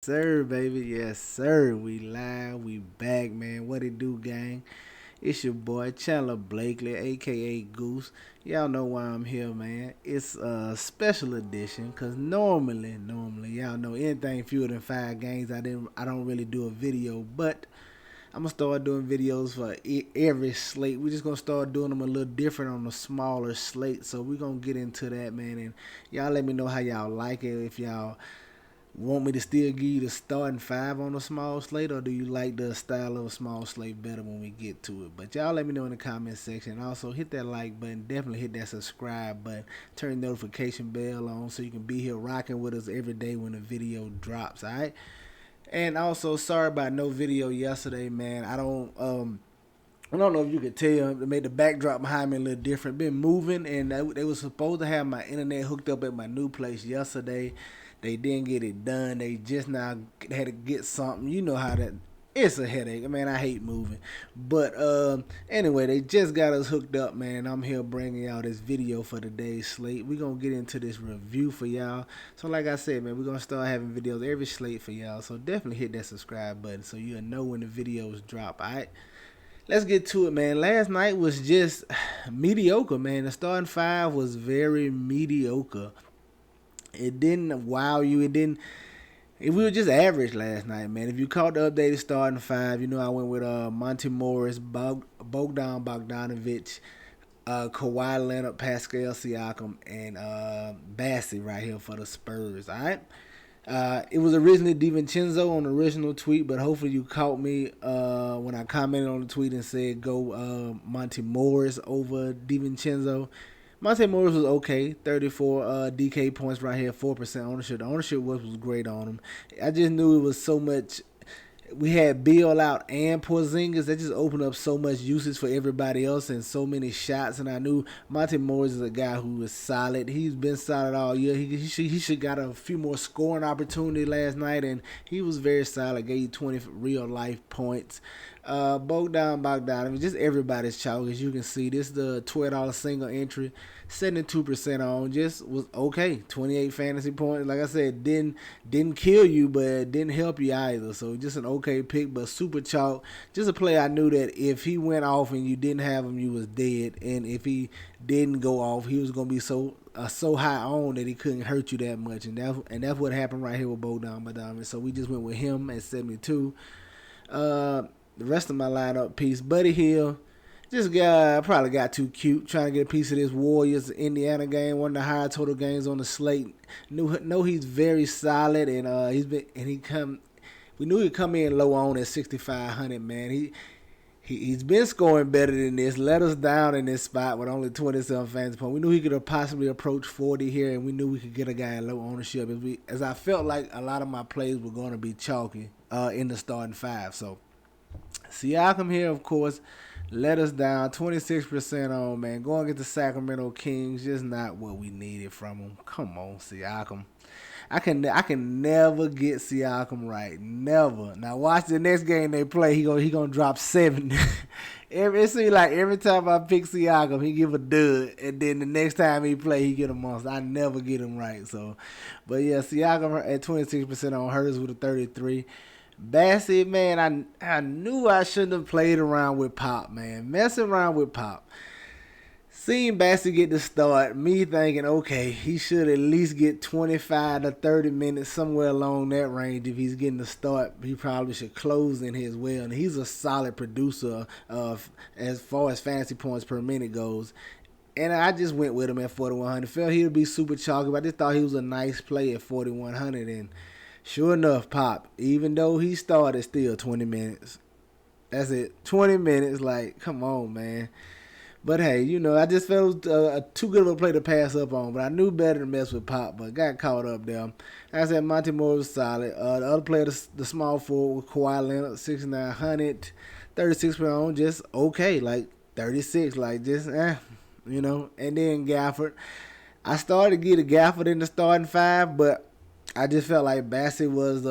Sir, baby, yes, sir. We live, we back, man. What it do, gang? It's your boy Chandler Blakely, aka Goose. Y'all know why I'm here, man. It's a special edition, cause normally, y'all know anything fewer than 5 games. I don't really do a video, but I'm gonna start doing videos for every slate. We're just gonna start doing them a little different on a smaller slate. So we're gonna get into that, man. And y'all let me know how y'all like it. If y'all want me to still give you the starting 5 on a small slate, or do you like the style of a small slate better when we get to it? But y'all let me know in the comment section. Also, hit that like button. Definitely hit that subscribe button. Turn the notification bell on so you can be here rocking with us every day when the video drops, alright? And also, sorry about no video yesterday, man. I don't know if you could tell. They made the backdrop behind me a little different. Been moving, and they was supposed to have my internet hooked up at my new place yesterday. They didn't get it done. They just now had to get something. You know how that. It's a headache. Man, I hate moving. But anyway, they just got us hooked up, man. I'm here bringing y'all this video for today's slate. We're going to get into this review for y'all. So like I said, man, we're going to start having videos every slate for y'all. So definitely hit that subscribe button so you'll know when the videos drop, all right? Let's get to it, man. Last night was just mediocre, man. The starting 5 was very mediocre. It didn't wow you. It didn't. If we were just average last night, man. If you caught the updated starting 5, you know I went with Monty Morris, Bogdan Bogdanovic, Kawhi Leonard, Pascal Siakam, and Bassett right here for the Spurs. All right. It was originally DiVincenzo on the original tweet, but hopefully you caught me when I commented on the tweet and said go Monty Morris over DiVincenzo. Monte Morris was okay, 34 DK points right here, 4% ownership. The ownership was great on him. I just knew it was so much. We had Bill out and Porzingis. That just opened up so much usage for everybody else and so many shots. And I knew Monte Morris is a guy who was solid. He's been solid all year. He should got a few more scoring opportunity last night, and he was very solid. Gave you 20 real life points. Bogdan Bogdanovic, just everybody's chalk. As you can see, this is the $12 single entry, 72% on. Just was okay. 28 fantasy points. Like I said, didn't kill you, but it didn't help you either. So just an okay pick, but super chalk. Just a player I knew that if he went off and you didn't have him, you was dead. And if he didn't go off, he was gonna be so high on that he couldn't hurt you that much. And that's what happened right here with Bogdan Bogdanovic. So we just went with him at 72. The rest of my lineup piece, Buddy Hill. This guy probably got too cute trying to get a piece of this Warriors Indiana game, one of the higher total games on the slate. Know he's very solid, and we knew he'd come in low on at 6,500. Man, he's been scoring better than this. Let us down in this spot with only 27 fantasy points. We knew he could possibly approach 40 here, and we knew we could get a guy at low ownership. As I felt like a lot of my plays were going to be chalky in the starting 5. So Siakam here, of course, let us down. 26% on, man. Going against the Sacramento Kings, just not what we needed from him. Come on, Siakam. I can never get Siakam right. Never. Now watch the next game they play. He gonna drop 7. It seems like every time I pick Siakam, he give a dud, and then the next time he play, he get a monster. I never get him right. So, but yeah, Siakam at 26% on, Hers with a 33. Bassett, man, I knew I shouldn't have played around with Pop, man. Messing around with Pop. Seeing Bassett get the start, me thinking, okay, he should at least get 25 to 30 minutes, somewhere along that range. If he's getting the start, he probably should close in his well. And he's a solid producer as far as fantasy points per minute goes. And I just went with him at 4,100. Felt he would be super chalky, but I just thought he was a nice play at 4,100. And sure enough, Pop, even though he started, still 20 minutes. That's it. 20 minutes. Like, come on, man. But hey, you know, I just felt too good of a play to pass up on. But I knew better to mess with Pop, but got caught up there. Like I said, Monty Moore was solid. The other player, the small forward, Kawhi Leonard, 6,900, 36% on, just okay. Like 36, like just you know. And then Gafford. I started to get a Gafford in the starting 5, but I just felt like Bassett was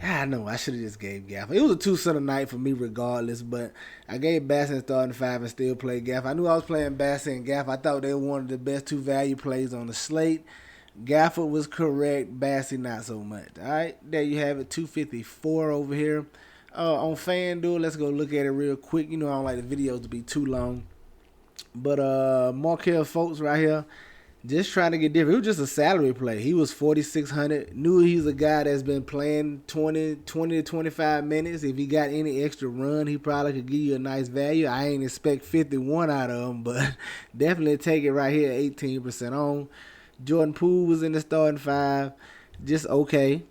I know I should have just gave Gaff. It was a 2-center night for me regardless, but I gave Bassett starting 5 and still played Gaff. I knew I was playing Bassett and Gaff. I thought they were one of the best 2 value plays on the slate. Gafford was correct. Bassey not so much. All right, there you have it. 254 over here. On FanDuel, let's go look at it real quick. You know I don't like the videos to be too long. But Markel Folks right here, just trying to get different. It was just a salary play. He was 4,600. Knew he's a guy that's been playing 20 to 25 minutes. If he got any extra run, he probably could give you a nice value. I ain't expect 51 out of him, but definitely take it right here, 18% on. Jordan Poole was in the starting five. Just okay.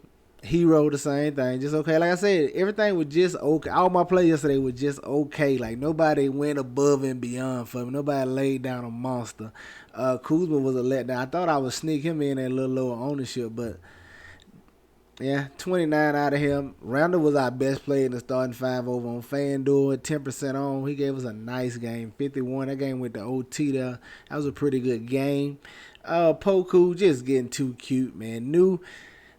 Hero, the same thing. Just okay. Like I said, everything was just okay. All my plays yesterday was just okay. Like, nobody went above and beyond for me. Nobody laid down a monster. Kuzma was a letdown. I thought I would sneak him in at a little lower ownership, but yeah, 29 out of him. Randall was our best player in the starting five over on FanDuel, 10% on. He gave us a nice game, 51. That game went to OT there. That was a pretty good game. Poku just getting too cute, man.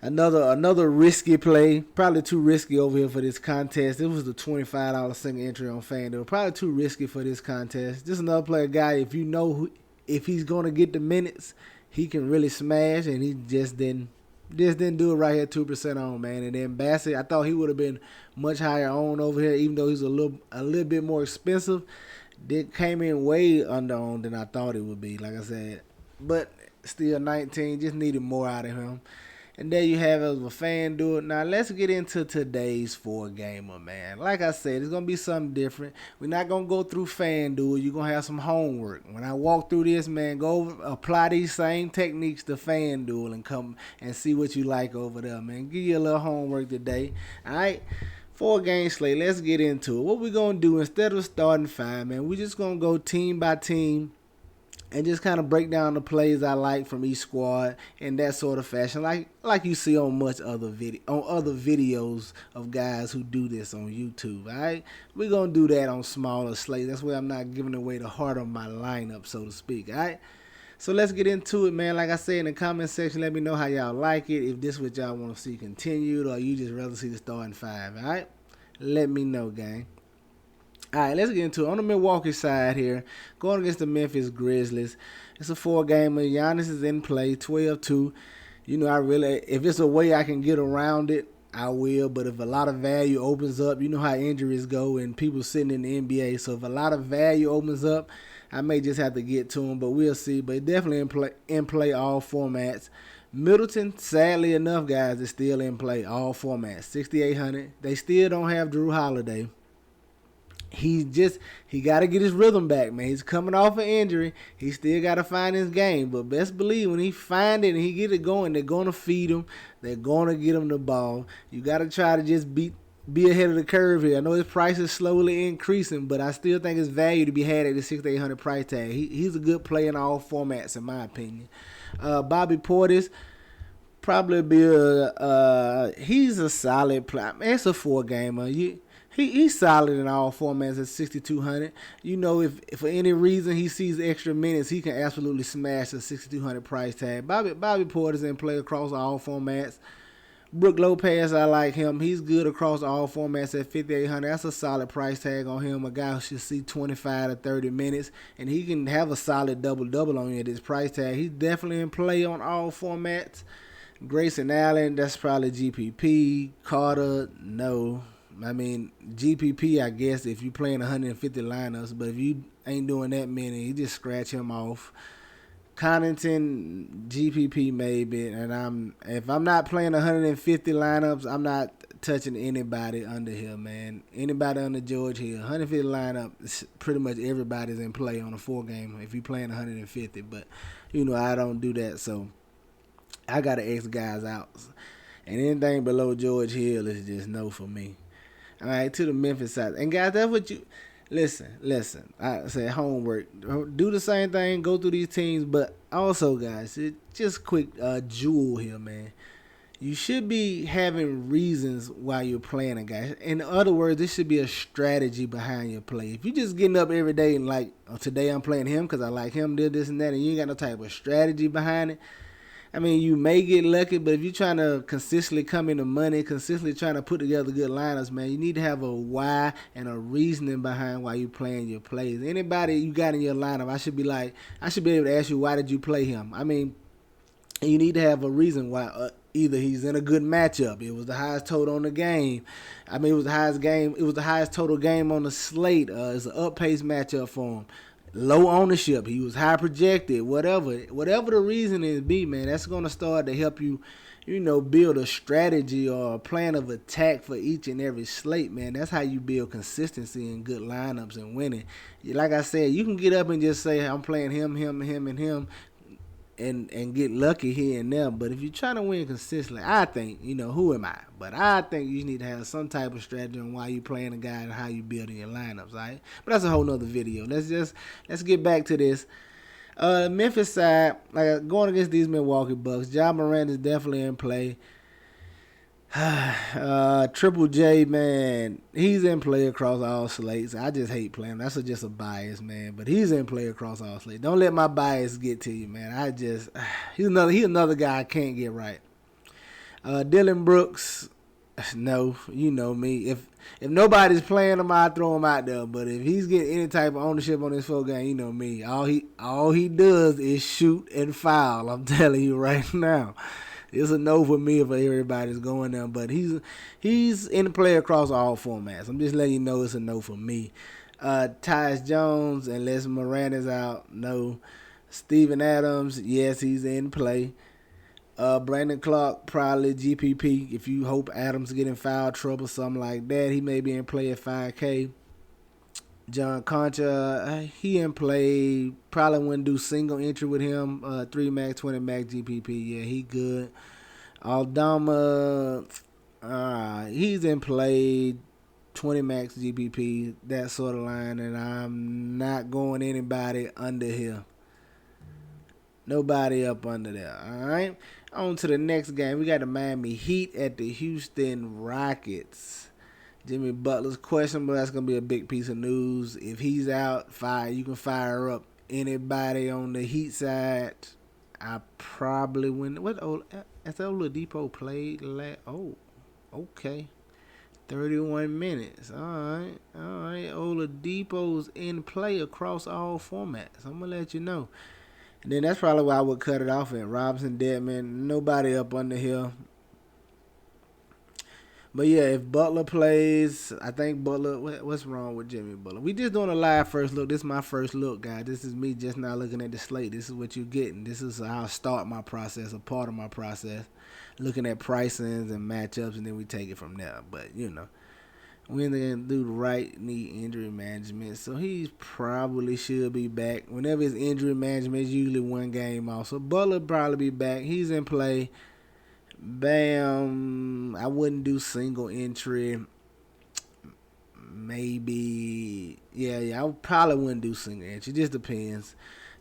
Another risky play. Probably too risky over here for this contest. It was the $25 single entry on FanDuel. Probably too risky for this contest. Just another player guy, if you know if he's going to get the minutes, he can really smash, and he just didn't do it right here, 2% on, man. And then Bassett, I thought he would have been much higher on over here, even though he's a little bit more expensive. It came in way under on than I thought it would be, like I said. But still 19, just needed more out of him. And there you have it with FanDuel. Now, let's get into today's 4-gamer, man. Like I said, it's going to be something different. We're not going to go through FanDuel. You're going to have some homework. When I walk through this, man, go apply these same techniques to FanDuel and come and see what you like over there, man. Give you a little homework today. All right? 4-game slate. Let's get into it. What we're going to do, instead of starting 5, man, we're just going to go team by team and just kind of break down the plays I like from each squad in that sort of fashion, like you see on other videos of guys who do this on YouTube. All right, we're gonna do that on smaller slates. That's why I'm not giving away the heart of my lineup, so to speak. All right, so let's get into it, man. Like I said, in the comment section, let me know how y'all like it. If this is what y'all want to see continued, or you just rather see the starting 5. All right, let me know, gang. All right, let's get into it. On the Milwaukee side here, going against the Memphis Grizzlies. It's a 4-gamer. Giannis is in play, 12-2. You know, if it's a way I can get around it, I will. But if a lot of value opens up, you know how injuries go and people sitting in the NBA. So if a lot of value opens up, I may just have to get to him, but we'll see. But definitely in play all formats. Middleton, sadly enough, guys, is still in play all formats. 6,800. They still don't have Drew Holiday. He got to get his rhythm back, man. He's coming off an injury. He still got to find his game. But best believe when he find it and he get it going, they're going to feed him. They're going to get him the ball. You got to try to just be ahead of the curve here. I know his price is slowly increasing, but I still think it's value to be had at the 6,800 price tag. He's a good player in all formats, in my opinion. Bobby Portis, probably he's a solid player. It's a 4-gamer. He's solid in all formats at 6,200. You know, if for any reason he sees extra minutes, he can absolutely smash the 6,200 price tag. Bobby Portis in play across all formats. Brook Lopez, I like him. He's good across all formats at 5,800. That's a solid price tag on him. A guy who should see 25 to 30 minutes, and he can have a solid double-double on you at this price tag. He's definitely in play on all formats. Grayson Allen, that's probably GPP. Carter, no. I mean, GPP, I guess, if you're playing 150 lineups, but if you ain't doing that many, you just scratch him off. Connaughton, GPP maybe, and if I'm not playing 150 lineups, I'm not touching anybody under here, man. Anybody under George Hill. 150 lineup, pretty much everybody's in play on a 4-game if you're playing 150, but, you know, I don't do that, so I got to X guys out. And anything below George Hill is just no for me. All right, to the Memphis side. And, guys, that's what you... Listen. I said homework. Do the same thing. Go through these teams. But also, guys, just quick jewel here, man. You should be having reasons why you're playing a guy. In other words, this should be a strategy behind your play. If you're just getting up every day and like, oh, today I'm playing him because I like him, this and that, and you ain't got no type of strategy behind it, I mean, you may get lucky, but if you're trying to consistently come into money, consistently trying to put together good lineups, man, you need to have a why and a reasoning behind why you're playing your plays. Anybody you got in your lineup, I should be able to ask you, why did you play him? I mean, And you need to have a reason why. Either he's in a good matchup. It was the highest total on the game. I mean, it was the highest game. It was the highest total game on the slate. It's an up-paced matchup for him. Low ownership. He was high projected. Whatever the reason is, be man, that's gonna start to help you, build a strategy or a plan of attack for each and every slate, man. That's how you build consistency in good lineups and winning. Like I said, you can get up and just say, I'm playing him, and him, and get lucky here and there. But if you're trying to win consistently, I think, who am I? But I think you need to have some type of strategy on why you playing a guy and how you building your lineups, right? But that's a whole nother video. Let's get back to this. Memphis side, like going against these Milwaukee Bucks, Ja Morant is definitely in play. Triple J, man, he's in play across all slates. I just hate playing. That's just a bias, man. But he's in play across all slates. Don't let my bias get to you, man. He's another guy I can't get right. Dylan Brooks, no, you know me. If nobody's playing him, I throw him out there. But if he's getting any type of ownership on this full game, you know me. All he does is shoot and foul. I'm telling you right now. It's a no for me if everybody's going there, but he's in play across all formats. I'm just letting you know it's a no for me. Tyus Jones, unless Morant is out, no. Steven Adams, yes, he's in play. Brandon Clark, probably GPP. If you hope Adams get in foul trouble, something like that, he may be in play at 5K. John Concha, he in play. Probably wouldn't do single entry with him. 3 max, 20 max GPP. Yeah, he good. Aldama, he's in play. 20 max GPP, that sort of line. And I'm not going anybody under here. Nobody up under there. All right. On to the next game. We got the Miami Heat at the Houston Rockets. Jimmy Butler's questionable. That's gonna be a big piece of news. If he's out, you can fire up anybody on the Heat side. I probably win. Has Oladipo played? Oh, okay. 31 minutes. All right. Oladipo's in play across all formats. I'm gonna let you know. And then that's probably why I would cut it off at Robinson, Deadman. Nobody up under here. But yeah, if Butler plays, I think Butler. What's wrong with Jimmy Butler? We just doing a live first look. This is my first look, guys. This is me just not looking at the slate. This is what you're getting. This is how I start my process, a part of my process, looking at pricings and matchups, and then we take it from there. But we're gonna do the right knee injury management, so he probably should be back. Whenever it's injury management, it's usually one game off. So Butler probably be back. He's in play. Bam. I wouldn't do single entry. Maybe. Yeah. I probably wouldn't do single entry. It just depends.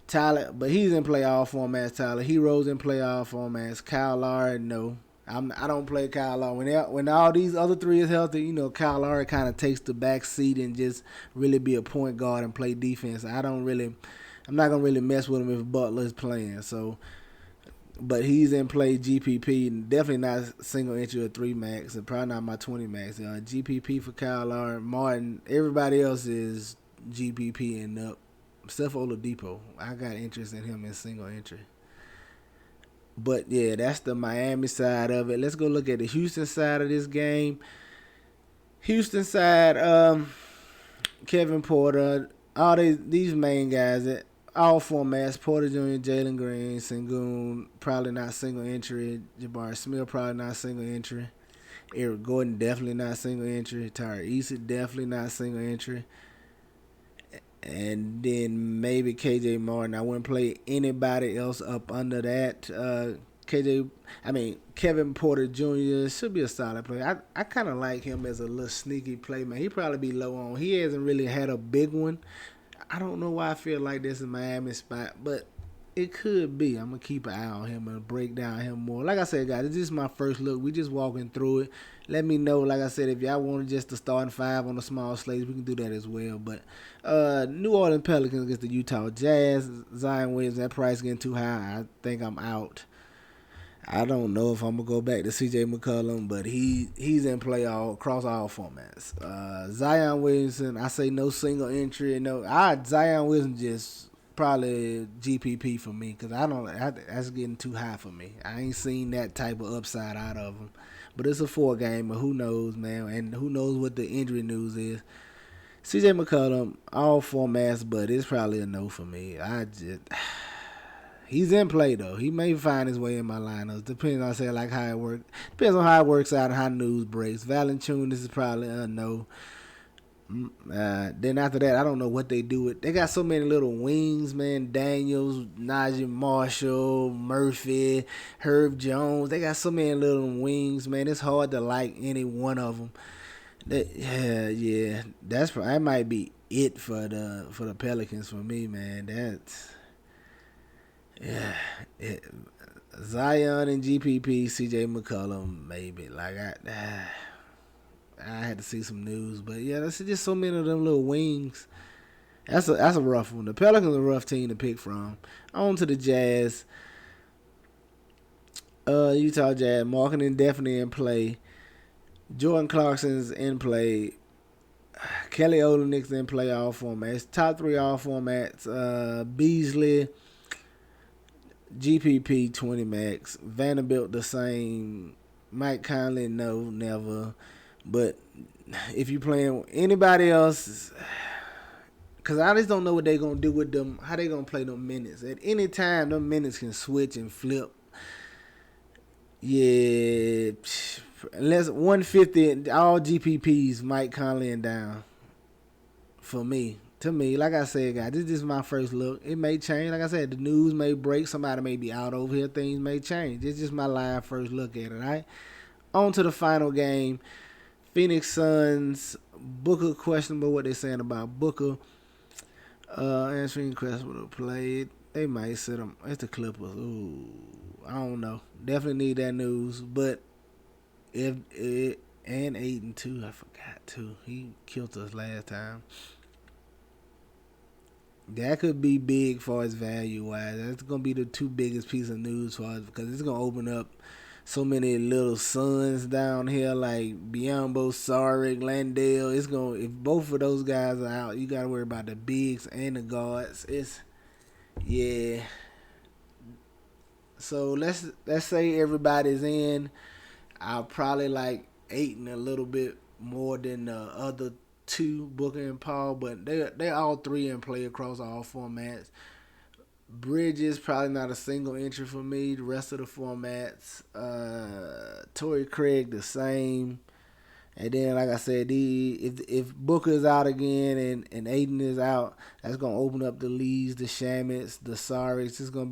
Tyler, but he's in play all formats. Tyler Hero's in play all formats. Kyle Lowry, no. I don't play Kyle Lowry. When all these other three is healthy, Kyle Lowry kind of takes the back seat and just really be a point guard and play defense. I'm not gonna really mess with him if Butler is playing. So. But he's in play GPP, and definitely not single entry or 3 max, and probably not my 20 max. GPP for Kyle Lowry, Martin. Everybody else is GPP and up, except for Oladipo. I got interest in him in single entry. But yeah, that's the Miami side of it. Let's go look at the Houston side of this game. Houston side, Kevin Porter, all these main guys. All formats, Porter Jr., Jalen Green, Sengun, probably not single entry. Jabari Smith, probably not single entry. Eric Gordon, definitely not single entry. Tyler Eason, definitely not single entry. And then maybe KJ Martin. I wouldn't play anybody else up under that. Kevin Porter Jr. should be a solid player. I kind of like him as a little sneaky play, man. He probably be low on. He hasn't really had a big one. I don't know why I feel like this is Miami spot, but it could be. I'm going to keep an eye on him and break down him more. Like I said, guys, this is my first look. We just walking through it. Let me know, like I said, if y'all want just to start in 5 on the small slates, we can do that as well. But New Orleans Pelicans against the Utah Jazz. Zion Williams, that price getting too high. I think I'm out. I don't know if I'm going to go back to CJ McCollum, but he's in play across all formats. Zion Williamson, I say no single entry. Zion Williamson just probably GPP for me because that's getting too high for me. I ain't seen that type of upside out of him. But it's a 4-gamer. Who knows, man? And who knows what the injury news is? CJ McCollum, all formats, but it's probably a no for me. He's in play though. He may find his way in my lineups. Depending on how it works. Depends on how it works out and how news breaks. Valanciunas is probably a no. Then after that, I don't know what they do with. They got so many little wings, man. Daniels, Najee Marshall, Murphy, Herb Jones. They got so many little wings, man. It's hard to like any one of them. That might be it for the Pelicans for me, man. Zion and GPP, CJ McCollum, maybe. I had to see some news, but yeah, that's just so many of them little wings. That's a rough one. The Pelicans are a rough team to pick from. On to the Jazz. Utah Jazz, Marketing definitely in play. Jordan Clarkson's in play. Kelly Olynyk's in play all formats. Top 3 all formats. Beasley, GPP 20 max. Vanderbilt the same. Mike Conley, no, never. But if you playing anybody else, because I just don't know what they're going to do with them, how they going to play them minutes. At any time, them minutes can switch and flip. Yeah, unless 150, all GPPs, Mike Conley and down. For me. To me, like I said, guys, this is my first look. It may change. Like I said, the news may break. Somebody may be out over here. Things may change. It's just my live first look at it, all right? On to the final game. Phoenix Suns, Booker questionable. What they saying about Booker? Answering questionable to play. They might sit him. It's the Clippers. Ooh, I don't know. Definitely need that news. But if it and Aiden too, I forgot too. He killed us last time. That could be big for his value wise. That's gonna be the 2 biggest pieces of news for us because it's gonna open up so many little sons down here like Biyombo, Saric, Landale. It's gonna, if both of those guys are out, you gotta worry about the bigs and the guards. So let's say everybody's in. I'll probably like Ayton a little bit more than the other 2, Booker and Paul, but they're all 3 in play across all formats. Bridges probably not a single entry for me. The rest of the formats, Torrey Craig the same. And then, like I said, if Booker is out again and Aiden is out, that's gonna open up the Lees, the Shamits, the Sarics. This is gonna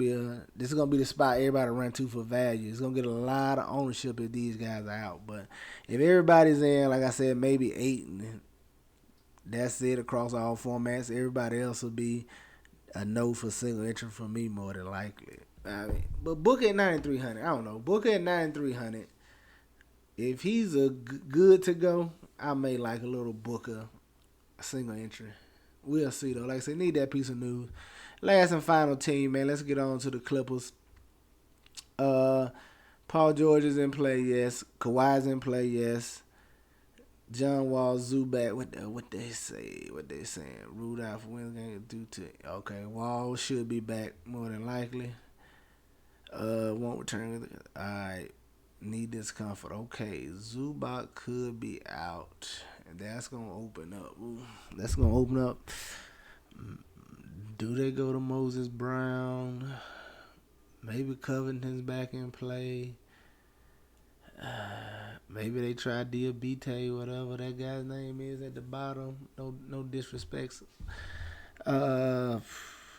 be the spot everybody run to for value. It's gonna get a lot of ownership if these guys are out. But if everybody's in, like I said, maybe Aiden. That's it across all formats. Everybody else will be a no for single entry for me more than likely. But Booker at 9,300, I don't know. Booker at 9,300. If he's a good to go, I may like a little Booker single entry. We'll see though. Like I said, need that piece of news. Last and final team, man. Let's get on to the Clippers. Paul George is in play, yes. Kawhi's in play, yes. John Wall, Zubac, what they say? What they saying? Ruled out for Wednesday due to Wall should be back more than likely. Won't return. All right, need discomfort. Okay, Zubac could be out, and that's gonna open up. That's gonna open up. Do they go to Moses Brown? Maybe Covington's back in play. Maybe they try Diabite, whatever that guy's name is at the bottom. No disrespects.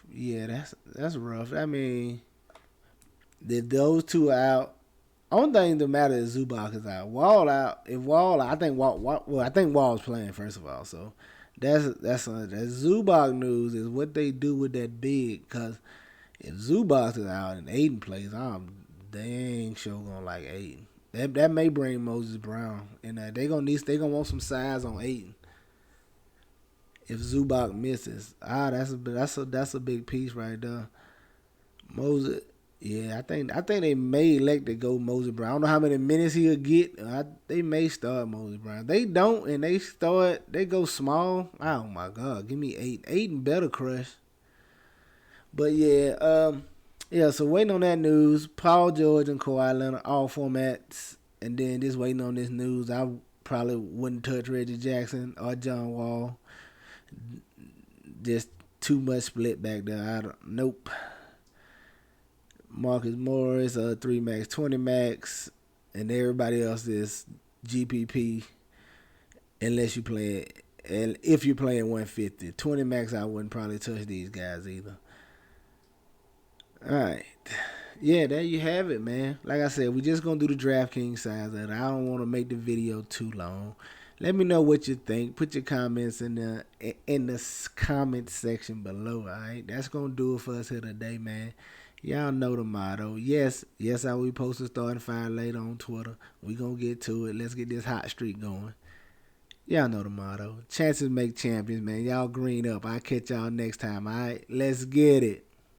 Yeah, that's rough. I mean, those 2 are out. Only thing that matters is Zubac is out. Wall out. If Wall, I think Wall's playing first of all. So that Zubac news is what they do with that big. Cause if Zubac is out and Aiden plays, they ain't sure gonna like Aiden. That may bring Moses Brown, and they gonna want some size on Ayton. If Zubac misses, that's a big piece right there. Moses, yeah, I think they may elect to go Moses Brown. I don't know how many minutes he'll get. They may start Moses Brown. They don't, and they go small. Oh my God, give me Ayton. Ayton better crush. But yeah. So waiting on that news. Paul George and Kawhi Leonard all formats, and then just waiting on this news. I probably wouldn't touch Reggie Jackson or John Wall. Just too much split back there. I don't. Nope. Marcus Morris, 3 max, 20 max, and everybody else is GPP unless you play, and if you're playing 150, 20 max, I wouldn't probably touch these guys either. All right. Yeah, there you have it, man. Like I said, we just gonna do the DraftKings size of it. I don't want to make the video too long. Let me know what you think. Put your comments in the comment section below. All right, that's gonna do it for us here today, man. Y'all know the motto. Yes, I will be posting starting five later on Twitter. We gonna get to it. Let's get this hot streak going. Y'all know the motto. Chances make champions, man. Y'all green up. I'll catch y'all next time. All right, let's get it.